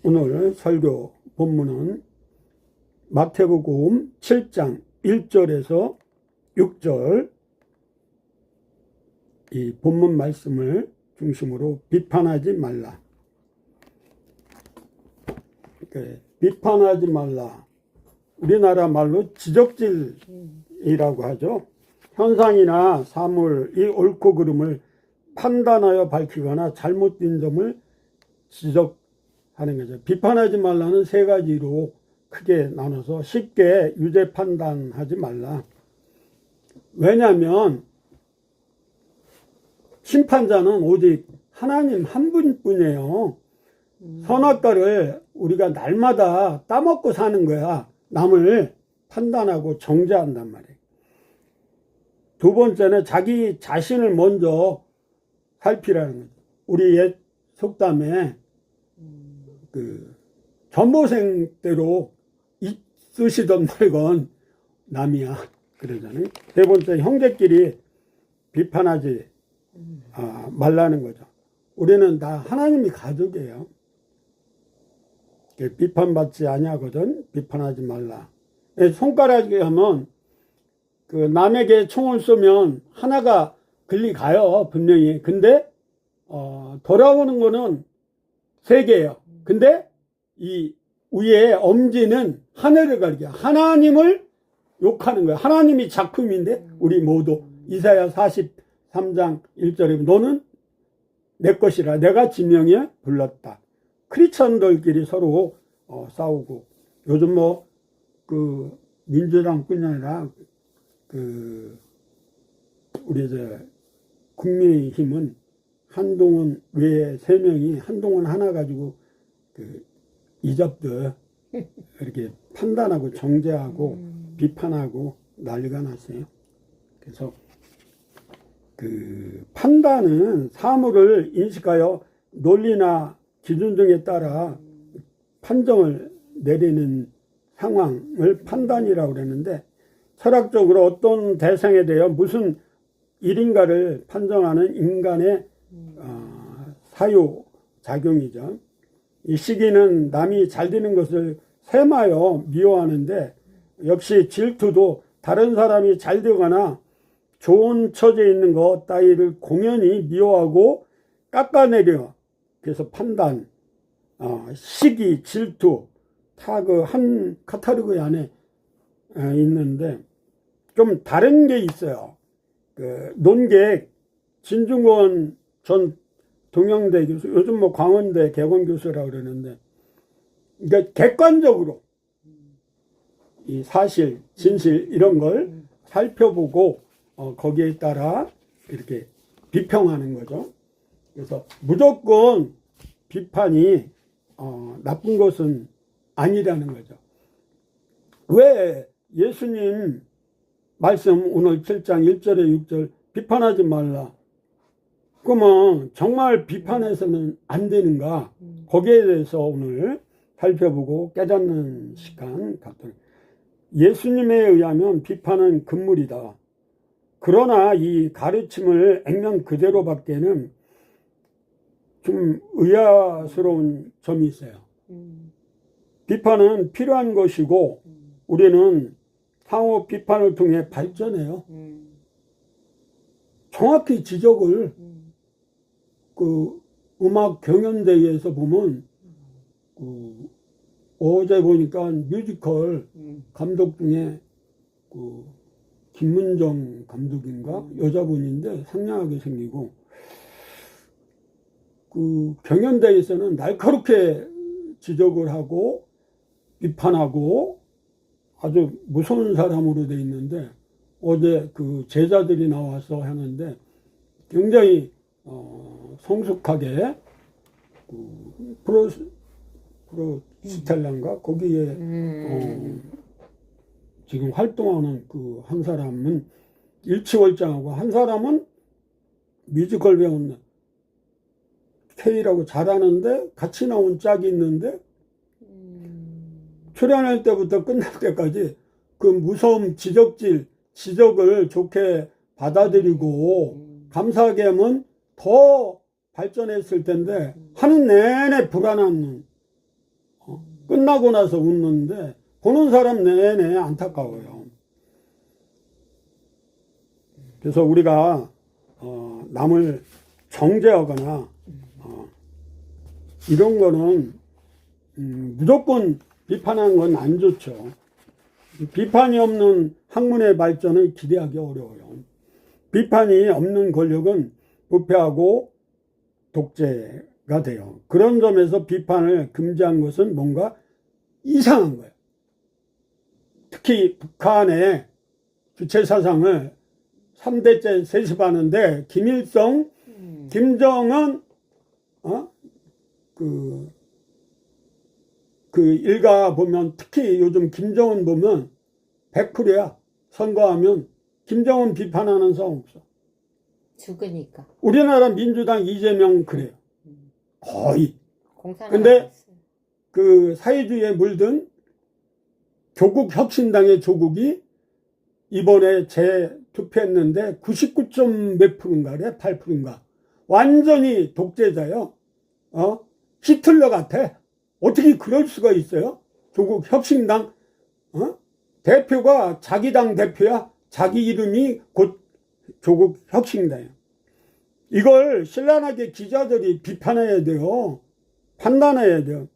오늘 설교 본문은 마태복음 7장 1절에서 6절 이 본문 말씀을 중심으로 비판하지 말라. 비판하지 말라. 우리나라 말로 지적질이라고 하죠. 현상이나 사물이 옳고 그름을 판단하여 밝히거나 잘못된 점을 지적하는 거죠. 비판하지 말라는 세 가지로 크게 나눠서 쉽게 유죄 판단하지 말라. 왜냐하면 심판자는 오직 하나님 한 분뿐이에요. 선악과를 우리가 날마다 따먹고 사는 거야. 남을 판단하고 정죄한단 말이에요. 두 번째는 자기 자신을 먼저 살피라는 거죠. 우리 옛 속담에 전보생 때로 있으시던 말건 남이야 그러잖아요. 세 번째, 형제끼리 비판하지 말라는 거죠. 우리는 다 하나님이 가족이에요. 비판받지 아니하거든 비판하지 말라. 손가락이 하면 그 남에게 총을 쏘면 하나가 글리 가요 분명히. 근데 돌아오는 거는 세 개예요. 근데 이 위에 엄지는 하늘을 가리켜 하나님을 욕하는 거예요. 하나님이 작품인데 우리 모두 이사야 43장 1절에 너는 내 것이라 내가 지명해 불렀다. 크리스천들끼리 서로 싸우고 요즘 그 민주당뿐이 아니라 우리 국민의힘은 한동훈 외에 3명이 한동훈 하나 가지고 이잡들 이렇게 판단하고 정죄하고 비판하고 난리가 났어요. 그래서 판단은 사물을 인식하여 논리나 기준 등에 따라 판정을 내리는 상황을 판단이라고 그랬는데 철학적으로 어떤 대상에 대해 무슨 일인가를 판정하는 인간의 사유작용이죠. 이 시기는 남이 잘 되는 것을 세마여 미워하는데 역시 질투도 다른 사람이 잘 되거나 좋은 처지에 있는 것 따위를 공연히 미워하고 깎아내려. 그래서 판단, 시기, 질투 다 그 한 카타로그 안에 있는데 좀 다른 게 있어요. 논객 진중권 전 동양대 교수, 요즘 광원대 개건 교수라고 그러는데, 그러니까 객관적으로 이 사실, 진실 이런 걸 살펴보고 거기에 따라 이렇게 비평하는 거죠. 그래서 무조건 비판이 나쁜 것은 아니라는 거죠. 왜 예수님 말씀 오늘 7장 1절에 6절 비판하지 말라. 그러면 정말 비판해서는 안 되는가? 거기에 대해서 오늘 살펴보고 깨닫는 시간 갖도록. 예수님에 의하면 비판은 금물이다. 그러나 이 가르침을 액면 그대로 받기에는 좀 의아스러운 점이 있어요. 비판은 필요한 것이고 우리는 상호 비판을 통해 발전해요. 정확히 지적을 음악 경연대회에서 보면 어제 보니까 뮤지컬 감독 중에 김문정 감독인가 여자분인데 상냥하게 생기고 경연대회에서는 날카롭게 지적을 하고 비판하고 아주 무서운 사람으로 돼 있는데 어제 제자들이 나와서 하는데 굉장히 성숙하게 프로스텔란가 거기에 지금 활동하는 한 사람은 일치월장하고 한 사람은 뮤지컬 배우는 K라고 잘하는데 같이 나온 짝이 있는데 출연할 때부터 끝날 때까지 무서움 지적을 좋게 받아들이고 감사하게 하면 더 발전했을 텐데 하는 내내 불안한 끝나고 나서 웃는데 보는 사람 내내 안타까워요. 그래서 우리가 남을 정죄하거나 이런 거는 무조건 비판하는 건 안 좋죠. 비판이 없는 학문의 발전을 기대하기 어려워요. 비판이 없는 권력은 부패하고 독재가 돼요. 그런 점에서 비판을 금지한 것은 뭔가 이상한 거예요. 특히 북한의 주체 사상을 3대째 세습하는데 김일성, 김정은, 그 일가 보면 특히 요즘 김정은 보면 100%야. 선거하면 김정은 비판하는 사람 없어. 죽으니까. 우리나라 민주당 이재명 그래요. 거의. 근데 그 사회주의에 물든 조국 혁신당의 조국이 이번에 재투표했는데 99점 몇 프로인가래? 8%인가? 완전히 독재자요. 히틀러 같아. 어떻게 그럴 수가 있어요? 조국 혁신당 대표가 자기 당 대표야. 자기 이름이 곧 조국 혁신당이에요. 이걸 신랄하게 기자들이 비판해야 돼요. 판단해야 돼요.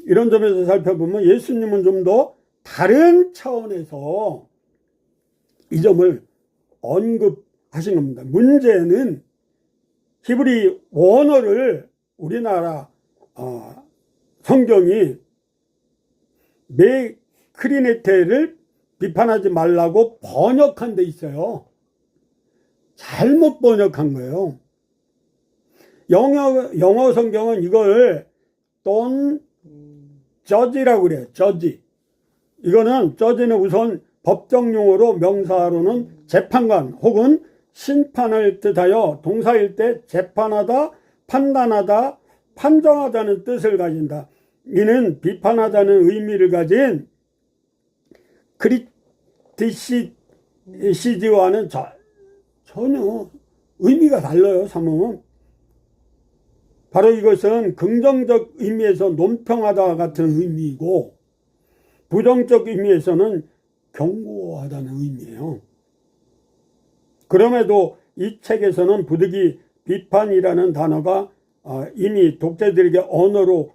이런 점에서 살펴보면 예수님은 좀 더 다른 차원에서 이 점을 언급하신 겁니다. 문제는 히브리 원어를 우리나라 성경이 메크리네테를 비판하지 말라고 번역한 데 있어요. 잘못 번역한 거예요. 영어 성경은 이걸 don't judge라고 그래요. judge. 이거는 judge는 우선 법정 용어로 명사로는 재판관 혹은 심판을 뜻하여 동사일 때 재판하다, 판단하다, 판정하다는 뜻을 가진다. 이는 비판하다는 의미를 가진 크리티시즈와는 전혀 의미가 달라요. 삼음은. 바로 이것은 긍정적 의미에서 논평하다 같은 의미이고 부정적 의미에서는 경고하다는 의미예요. 그럼에도 이 책에서는 부득이 비판이라는 단어가 이미 독자들에게 언어로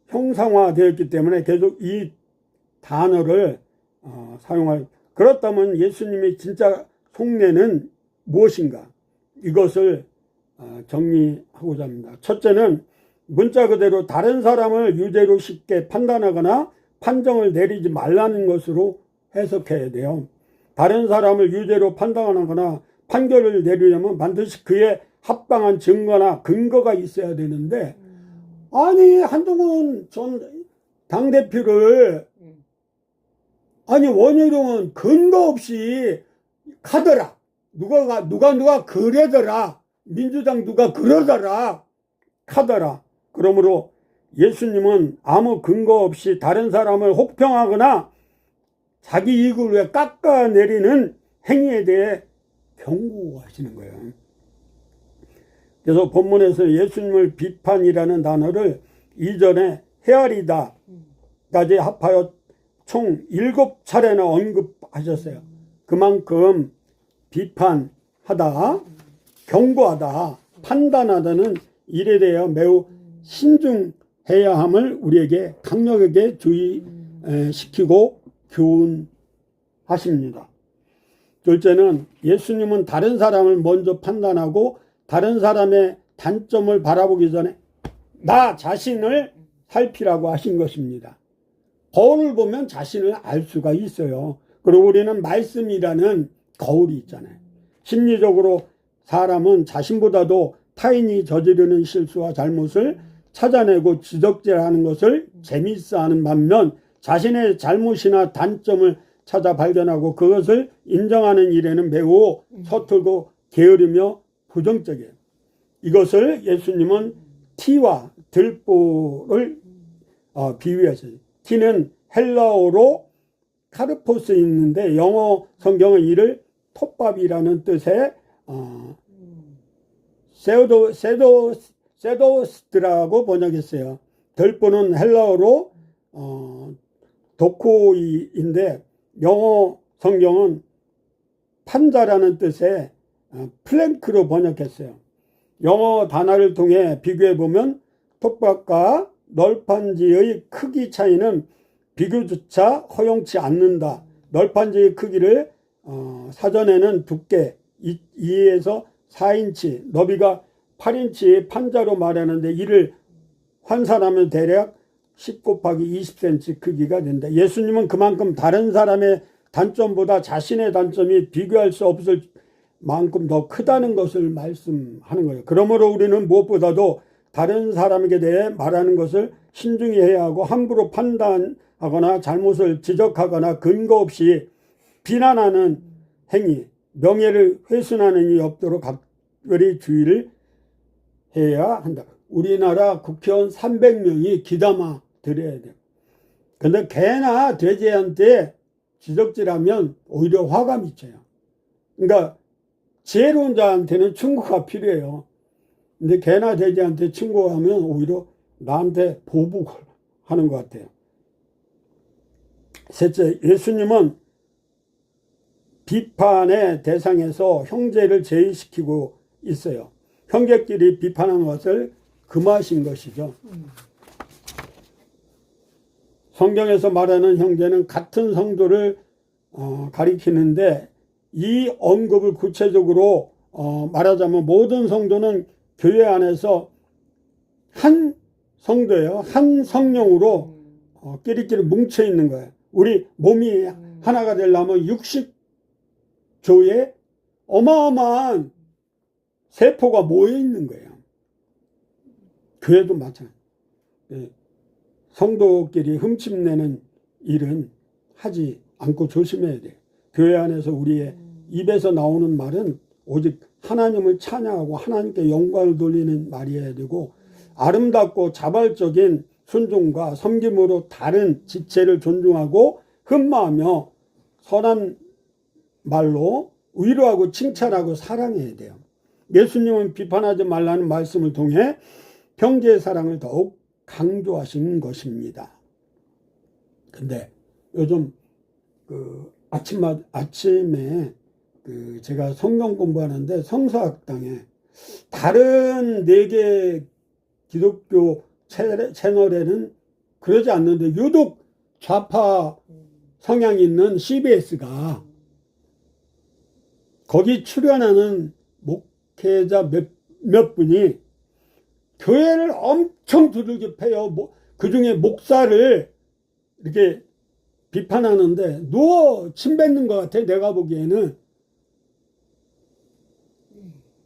형상화되었기 때문에 계속 이 단어를 사용할. 그렇다면 예수님의 진짜 속내는 무엇인가? 이것을 정리하고자 합니다. 첫째는 문자 그대로 다른 사람을 유죄로 쉽게 판단하거나 판정을 내리지 말라는 것으로 해석해야 돼요. 다른 사람을 유죄로 판단하거나 판결을 내리려면 반드시 그에 합당한 증거나 근거가 있어야 되는데 아니 한동훈 전 당대표를 아니 원희룡은 근거 없이 가더라. 누가 그래더라. 민주당 누가 그러더라. 하더라. 그러므로 예수님은 아무 근거 없이 다른 사람을 혹평하거나 자기 이익을 위해 깎아내리는 행위에 대해 경고하시는 거예요. 그래서 본문에서 예수님을 비판이라는 단어를 이전에 헤아리다까지 합하여 총 7차례나 언급하셨어요. 그만큼 비판하다, 경고하다, 판단하다는 일에 대해 매우 신중해야 함을 우리에게 강력하게 주의시키고 교훈하십니다. 둘째는 예수님은 다른 사람을 먼저 판단하고 다른 사람의 단점을 바라보기 전에 나 자신을 살피라고 하신 것입니다. 거울을 보면 자신을 알 수가 있어요. 그리고 우리는 말씀이라는 거울이 있잖아요. 심리적으로 사람은 자신보다도 타인이 저지르는 실수와 잘못을 찾아내고 지적질하는 것을 재미있어하는 반면 자신의 잘못이나 단점을 찾아 발견하고 그것을 인정하는 일에는 매우 서툴고 게으르며 부정적이에요. 이것을 예수님은 티와 들보를 비유하셨어요. 티는 헬라어로 카르포스 있는데 영어 성경은 이를 톱밥이라는 뜻의 세도스트라고 번역했어요. 들보는 헬라어로 도코이인데 영어 성경은 판자라는 뜻의 플랭크로 번역했어요. 영어 단어를 통해 비교해 보면 톱밥과 널판지의 크기 차이는 비교조차 허용치 않는다. 널판지의 크기를 사전에는 두께 2에서 4인치, 너비가 8인치의 판자로 말하는데 이를 환산하면 대략 10 곱하기 20cm 크기가 된다. 예수님은 그만큼 다른 사람의 단점보다 자신의 단점이 비교할 수 없을 만큼 더 크다는 것을 말씀하는 거예요. 그러므로 우리는 무엇보다도 다른 사람에게 대해 말하는 것을 신중히 해야 하고 함부로 판단하거나 잘못을 지적하거나 근거 없이 비난하는 행위, 명예를 훼손하는 일이 없도록 각별히 주의를 해야 한다. 우리나라 국회의원 300명이 귀담아 들어야 돼요. 근데 개나 돼지한테 지적질하면 오히려 화가 미쳐요. 그러니까 지혜로운 자한테는 충고가 필요해요. 근데 개나 돼지한테 충고하면 오히려 나한테 보복을 하는 것 같아요. 셋째, 예수님은 비판의 대상에서 형제를 제외시키고 있어요. 형제끼리 비판한 것을 금하신 것이죠. 성경에서 말하는 형제는 같은 성도를 가리키는데 이 언급을 구체적으로 말하자면 모든 성도는 교회 안에서 한 성도예요. 한 성령으로 끼리끼리 뭉쳐 있는 거예요. 우리 몸이 하나가 되려면 60조에 어마어마한 세포가 모여 있는 거예요. 교회도 마찬가지. 성도끼리 흠집내는 일은 하지 않고 조심해야 돼요. 교회 안에서 우리의 입에서 나오는 말은 오직 하나님을 찬양하고 하나님께 영광을 돌리는 말이어야 되고 아름답고 자발적인 순종과 섬김으로 다른 지체를 존중하고 흠마하며 선한 말로 위로하고 칭찬하고 사랑해야 돼요. 예수님은 비판하지 말라는 말씀을 통해 형제의 사랑을 더욱 강조하신 것입니다. 근데 요즘 아침에 제가 성경 공부하는데 성서학당에 다른 4개 기독교 채널에는 그러지 않는데 유독 좌파 성향이 있는 CBS가 거기 출연하는 목회자 몇 분이 교회를 엄청 두들겨 패요. 그 중에 목사를 이렇게 비판하는데 누워 침 뱉는 것 같아. 내가 보기에는.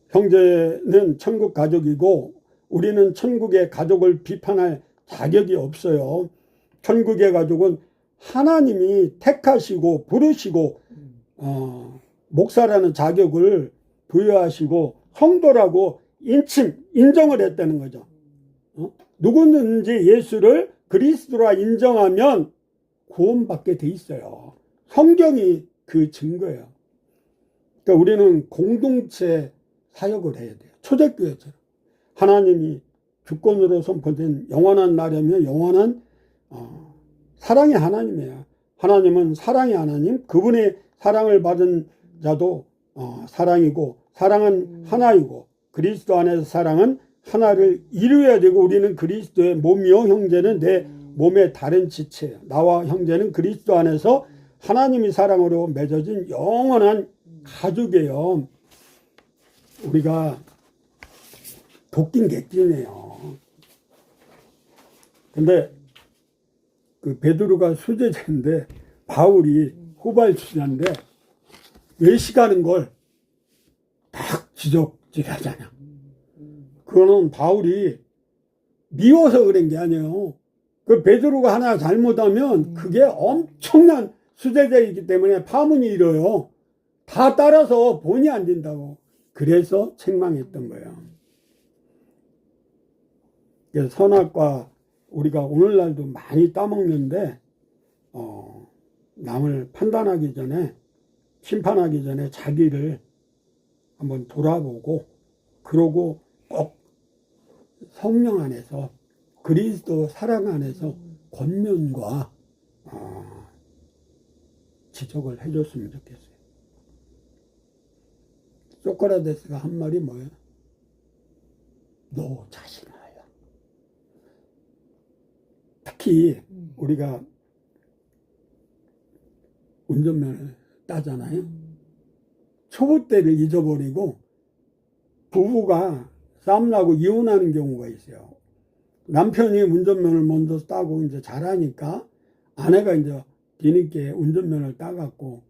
형제는 천국 가족이고 우리는 천국의 가족을 비판할 자격이 없어요. 천국의 가족은 하나님이 택하시고 부르시고 목사라는 자격을 부여하시고 성도라고 인정을 했다는 거죠. 누구든지 예수를 그리스도라 인정하면 구원받게 돼 있어요. 성경이 그 증거예요. 그러니까 우리는 공동체 사역을 해야 돼요. 초대교회처럼. 하나님이 주권으로 선포된 영원한 나라며 영원한 사랑의 하나님이에요. 하나님은 사랑의 하나님, 그분의 사랑을 받은 자도 사랑이고 사랑은 하나이고 그리스도 안에서 사랑은 하나를 이루어야 되고 우리는 그리스도의 몸이요 형제는 내 몸의 다른 지체예요. 나와 형제는 그리스도 안에서 하나님이 사랑으로 맺어진 영원한 가족이에요. 우리가 도끼는 객기네요. 근데 그 베드로가 수제자인데 바울이 후발주자인데 외식하는 걸 딱 지적질하잖아. 그거는 바울이 미워서 그런 게 아니에요. 그 베드로가 하나 잘못하면 그게 엄청난 수제자이기 때문에 파문이 일어요. 다 따라서 본이 안 된다고. 그래서 책망했던 거예요. 그래서 선악과 우리가 오늘날도 많이 따먹는데 남을 판단하기 전에 심판하기 전에 자기를 한번 돌아보고 그러고 꼭 성령 안에서 그리스도 사랑 안에서 권면과 지적을 해줬으면 좋겠어요. 소크라테스가 한 말이 뭐예요? 너 자신을 알라. 특히 우리가 운전면허를 따잖아요. 초보 때를 잊어버리고 부부가 싸움나고 이혼하는 경우가 있어요. 남편이 운전면허를 먼저 따고 이제 잘하니까 아내가 이제 뒤늦게 운전면허를 따갖고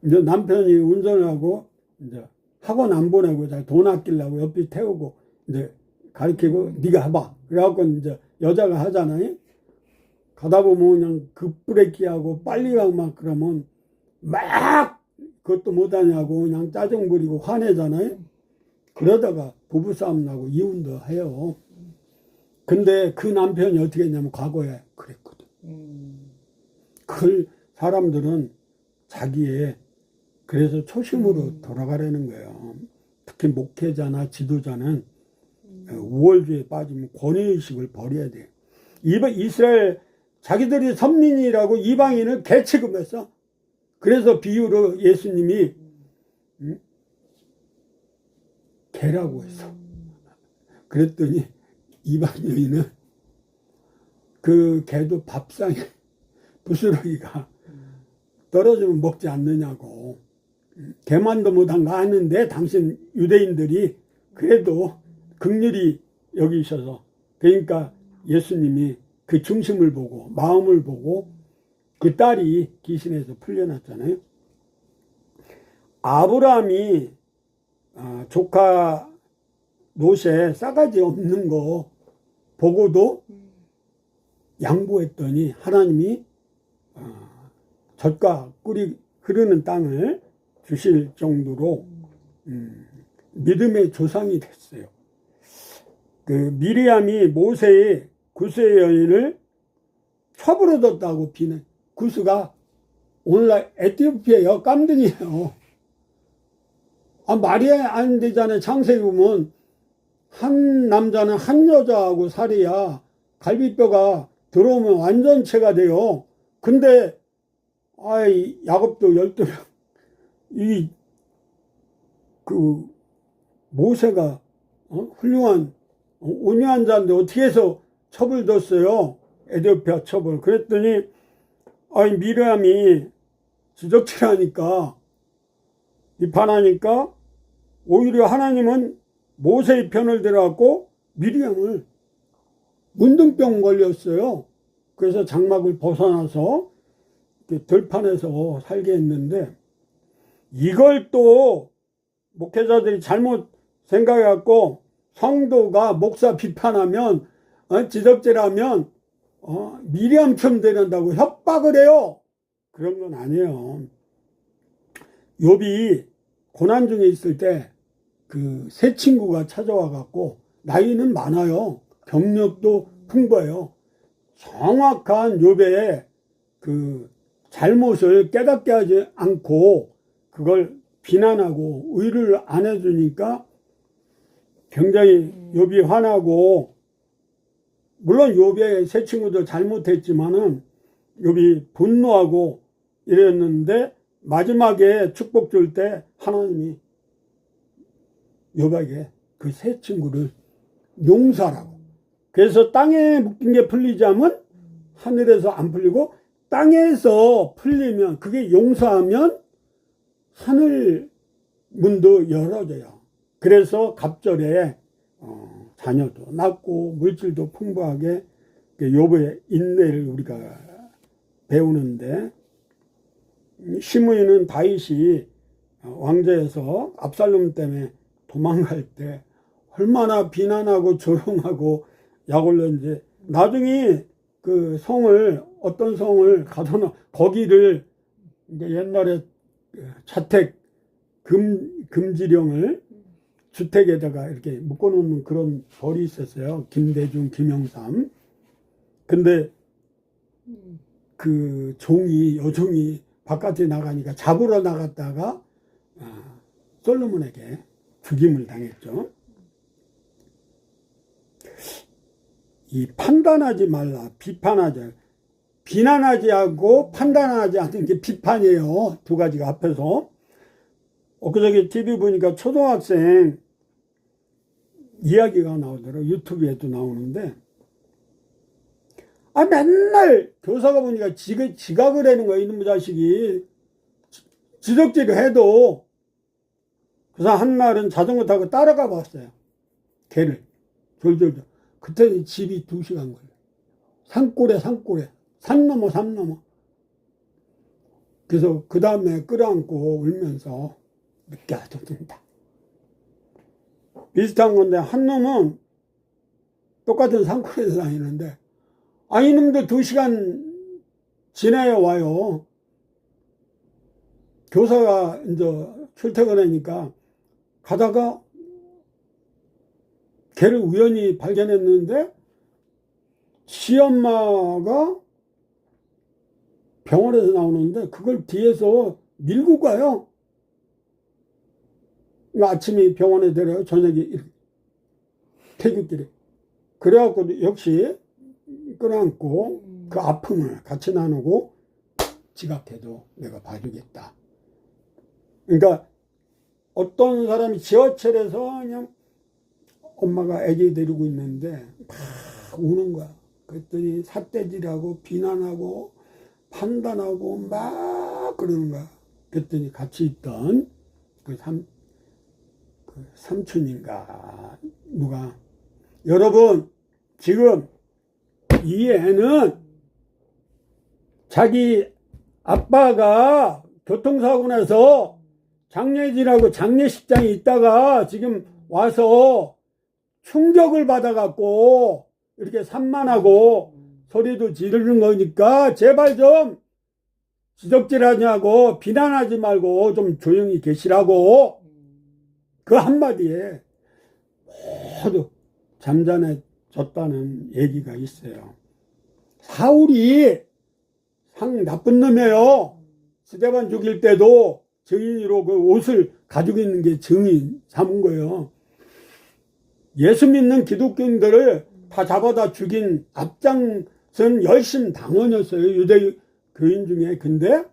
이제 남편이 운전을 하고 이제 학원 안 보내고 돈 아끼려고 옆에 태우고 이제 가르치고 네가 해봐. 그래갖고 이제 여자가 하잖아요. 가다 보면 그냥 급브레이크하고 빨리 가고 막 그러면 막 그것도 못하냐고 그냥 짜증 부리고 화내잖아요. 그러다가 부부싸움 나고 이혼도 해요. 근데 그 남편이 어떻게 했냐면 과거에 그랬거든. 그 사람들은 자기의 그래서 초심으로 돌아가려는 거예요. 특히 목회자나 지도자는 우월주의에 빠지면 권위의식을 버려야 돼요. 이스라엘 자기들이 선민이라고 이방인을 개취급했어. 그래서 비유로 예수님이 개라고 했어. 그랬더니 이방 여인은 그 개도 밥상에 부스러기가 떨어지면 먹지 않느냐고. 개만도 못한 거 아는데 당신 유대인들이 그래도 긍휼히 여기셔서 그러니까 예수님이 그 중심을 보고 마음을 보고 그 딸이 귀신에서 풀려났잖아요. 아브라함이 조카 롯에 싸가지 없는 거 보고도 양보했더니 하나님이 젖과 꿀이 흐르는 땅을 주실 정도로 믿음의 조상이 됐어요. 그 미리암이 모세의 구스의 여인을 처벌해뒀다고 비는 구스가 오늘날 에티오피아요. 깜둥이에요. 말이 안 되잖아요. 창세기 보면 한 남자는 한 여자하고 살이야 갈비뼈가 들어오면 완전체가 돼요. 근데 야곱도 12명 그 모세가 훌륭한 온유한 자인데 어떻게 해서 처벌뒀어요? 에티오피아 처벌. 그랬더니 미리암이 지적질하니까 비판하니까 오히려 하나님은 모세의 편을 들어갖고 미리암을 문둥병 걸렸어요. 그래서 장막을 벗어나서 들판에서 살게 했는데 이걸 또 목회자들이 잘못 생각해갖고 성도가 목사 비판하면 지적질하면 미리암처럼 되는다고 협박을 해요. 그런 건 아니에요. 욥이 고난 중에 있을 때 그 세 친구가 찾아와 갖고 나이는 많아요. 경력도 풍부해요. 정확한 욥의 그 잘못을 깨닫게 하지 않고 그걸 비난하고 의를 안 해주니까 굉장히 욥이 화나고 물론 욥의 세 친구도 잘못했지만은 욥이 분노하고 이랬는데 마지막에 축복 줄 때 하나님이 욥에게 그 세 친구를 용서하라고. 그래서 땅에 묶인 게 풀리지 않으면 하늘에서 안 풀리고 땅에서 풀리면 그게 용서하면 하늘 문도 열어져요. 그래서 갑절에 자녀도 낳고 물질도 풍부하게 욥의 인내를 우리가 배우는데 시므이는 다윗이 왕좌에서 압살롬 때문에 도망갈 때 얼마나 비난하고 조롱하고 약올렸는지 나중에 그 성을 어떤 성을 가둬놔 거기를 이제 옛날에 자택 금지령을 주택에다가 이렇게 묶어놓는 그런 벌이 있었어요. 김대중, 김영삼. 근데 그 여종이 바깥에 나가니까 잡으러 나갔다가 솔로몬에게 죽임을 당했죠. 이 판단하지 말라, 비판하자. 비난하지 않고 판단하지 않는 게 비판이에요. 두 가지가 앞에서. 엊그저께 TV 보니까 초등학생 이야기가 나오더라고요. 유튜브에도 나오는데, 맨날 교사가 보니까 지각을 하는 거야, 이놈의 자식이. 지적질을 해도. 그래서 한 날은 자전거 타고 따라가 봤어요. 걔를. 졸졸졸. 그때 집이 2시간 걸려. 산골에. 산 넘어. 그래서 그 다음에 끌어안고 울면서 늦게 와도 된다. 비슷한 건데, 한 놈은 똑같은 산골에서 다니는데, 이놈도 2시간 지나야 와요. 교사가 이제 출퇴근하니까 가다가 걔를 우연히 발견했는데, 시엄마가 병원에서 나오는데 그걸 뒤에서 밀고 가요. 아침에 병원에 데려요. 저녁에 퇴근길에. 그래갖고 역시 끌어안고 그 아픔을 같이 나누고 지각해도 내가 봐주겠다. 그러니까 어떤 사람이 지하철에서 그냥 엄마가 아기 데리고 있는데 막 우는 거야. 그랬더니 삿대질하고 비난하고 판단하고 막 그러는 거야. 그랬더니 같이 있던 그 삼촌인가 누가, 여러분 지금 이 애는 자기 아빠가 교통사고 나서 장례질하고 장례식장에 있다가 지금 와서 충격을 받아갖고 이렇게 산만하고 소리도 지르는 거니까 제발 좀 지적질하냐고 비난하지 말고 좀 조용히 계시라고. 그 한마디에 모두 잠잠해졌다는 얘기가 있어요. 사울이 상 나쁜 놈이에요. 스데반 죽일 때도 증인으로 그 옷을 가지고 있는 게 증인 삼은 거예요. 예수 믿는 기독교인들을 다 잡아다 죽인 앞장선 열심 당원이었어요. 유대교인 중에. 근데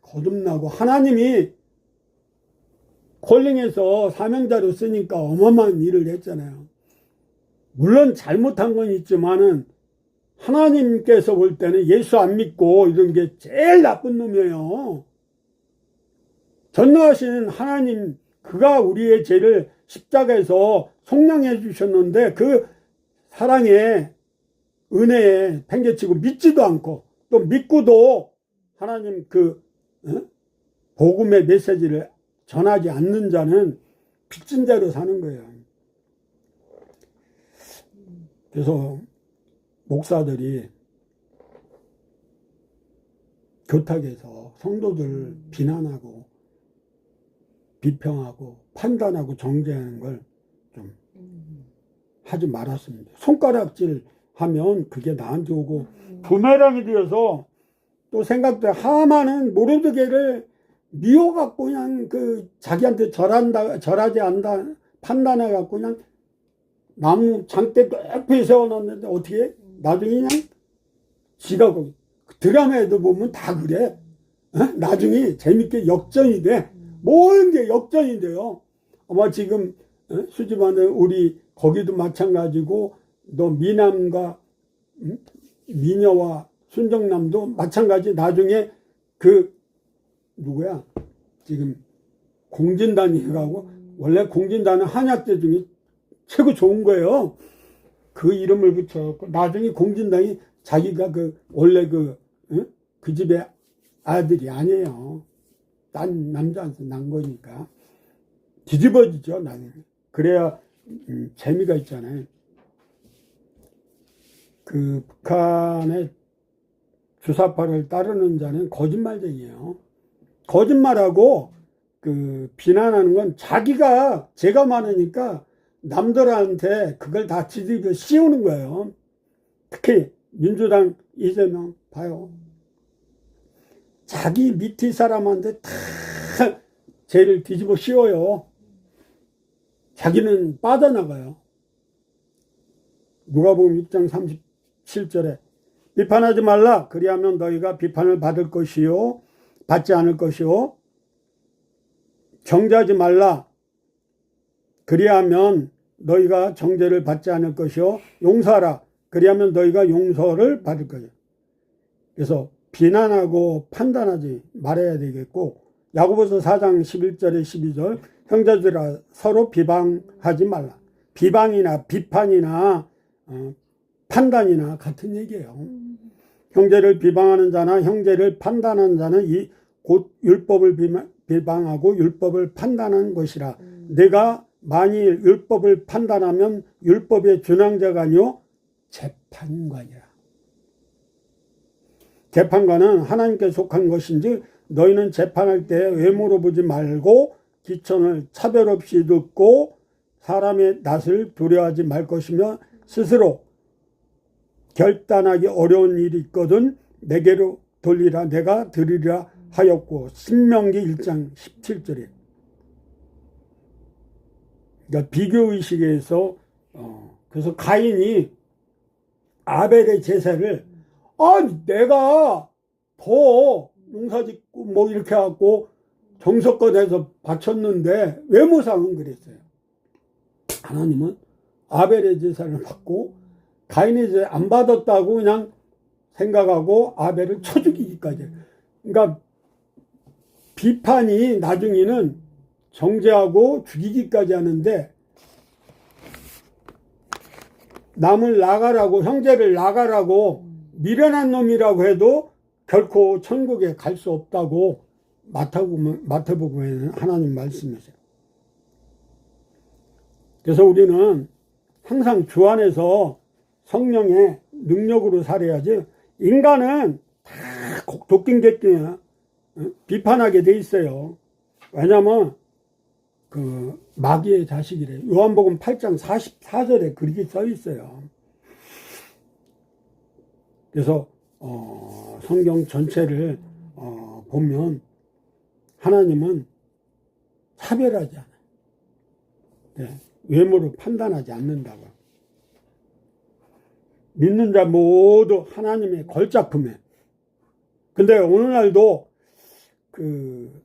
거듭나고 하나님이 콜링해서 사명자로 쓰니까 어마어마한 일을 했잖아요. 물론 잘못한 건 있지만은 하나님께서 볼 때는 예수 안 믿고 이런 게 제일 나쁜 놈이에요. 전능하신 하나님, 그가 우리의 죄를 십자가에서 속량해 주셨는데 그 사랑에 은혜에 팽개치고 믿지도 않고 또 믿고도 하나님 복음의 메시지를 전하지 않는 자는 빚진 자로 사는 거예요. 그래서 목사들이 교탁에서 성도들 비난하고 비평하고 판단하고 정죄하는 걸 좀 하지 말았습니다. 손가락질 하면 그게 나한테 오고 부메랑이 되어서 또 생각돼. 하만은 모르드게를 미워갖고 그냥 자기한테 절하지 않다 판단해갖고 그냥 나무 장대 높이 세워놨는데 어떻게 나중에 그냥 지가 거기 드라마에도 보면 다 그래. 나중에 재밌게 역전이 돼. 모든 게 역전이 돼요. 아마 지금 수집하는 우리 거기도 마찬가지고 너 미남과 미녀와 순정남도 마찬가지. 나중에 누구야 지금 공진단이 해가고, 원래 공진단은 한약재 중에 최고 좋은 거예요. 그 이름을 붙여갖고 나중에 공진단이 자기가 원래 그 집의 아들이 아니에요. 딴 남자한테 난 거니까 뒤집어지죠 나중에. 그래야 재미가 있잖아요. 북한의 주사파를 따르는 자는 거짓말쟁이에요. 거짓말하고 비난하는 건 자기가 죄가 많으니까 남들한테 그걸 다 뒤집어 씌우는 거예요. 특히 민주당 이재명 봐요. 자기 밑에 사람한테 다 죄를 뒤집어 씌워요. 자기는 빠져나가요. 누가복음 6장 37절에 비판하지 말라. 그리하면 너희가 비판을 받을 것이요 받지 않을 것이요. 정죄하지 말라. 그리하면 너희가 정죄를 받지 않을 것이요. 용서하라. 그리하면 너희가 용서를 받을 것이요. 그래서 비난하고 판단하지 말아야 되겠고, 야고보서 4장 11절에 12절, 형제들아 서로 비방하지 말라. 비방이나 비판이나 판단이나 같은 얘기예요. 형제를 비방하는 자나 형제를 판단하는 자는 이 곧 율법을 비방하고 율법을 판단하는 것이라. 내가 만일 율법을 판단하면 율법의 준항자가 아니요 재판관이라. 재판관은 하나님께 속한 것인지 너희는 재판할 때 외모로 보지 말고 기천을 차별 없이 듣고 사람의 낯을 두려워하지 말 것이며 스스로 결단하기 어려운 일이 있거든 내게로 돌리라 내가 들으리라 하였고. 신명기 1장 17절에. 그러니까 비교의식에서 그래서 가인이 아벨의 제사를 내가 더 농사짓고 뭐 이렇게 해갖고 정성껏 해서 바쳤는데 외모상은 그랬어요. 하나님은 아벨의 제사를 받고 가인의 제사 안 받았다고 그냥 생각하고 아벨을 쳐 죽이기까지. 그러니까 비판이 나중에는 정죄하고 죽이기까지 하는데, 남을 나가라고 형제를 나가라고 미련한 놈이라고 해도 결코 천국에 갈 수 없다고 마태복음에는 하나님 말씀이세요. 그래서 우리는 항상 주 안에서 성령의 능력으로 살아야지. 인간은 다 도끼객기야 비판하게 돼 있어요. 왜냐면 그 마귀의 자식이래. 요한복음 8장 44절에 그렇게 써 있어요. 그래서 성경 전체를 보면 하나님은 차별하지 않아요. 네, 외모로 판단하지 않는다고. 믿는 자 모두 하나님의 걸작품에. 근데 오늘날도 그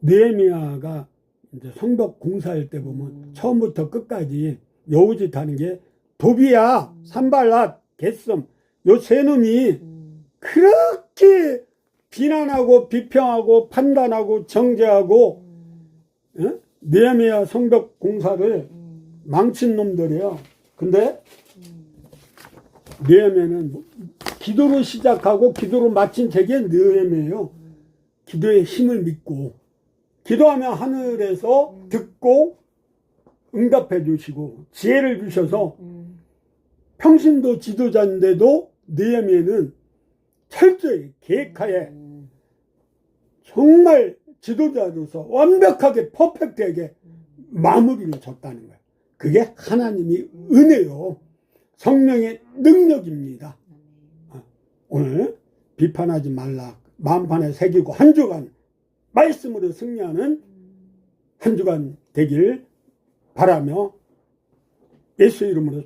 느헤미야가 이제 성벽 공사할 때 보면 처음부터 끝까지 여우짓 하는 게 도비야, 산발랏, 겟섬 요 세 놈이 그렇게 비난하고 비평하고 판단하고 정죄하고 느헤미야 성벽 공사를 망친 놈들이에요. 근데 느헤미야는 기도로 시작하고 기도로 마친 책이 느헤미야예요. 기도의 힘을 믿고 기도하면 하늘에서 듣고 응답해 주시고 지혜를 주셔서 평신도 지도자인데도 느헤미야는 철저히 계획하에 정말 지도자로서 완벽하게 퍼펙트하게 마무리를 줬다는 거예요. 그게 하나님이 은혜요. 성령의 능력입니다. 오늘 비판하지 말라. 마음판에 새기고 한 주간 말씀으로 승리하는 한 주간 되길 바라며 예수 이름으로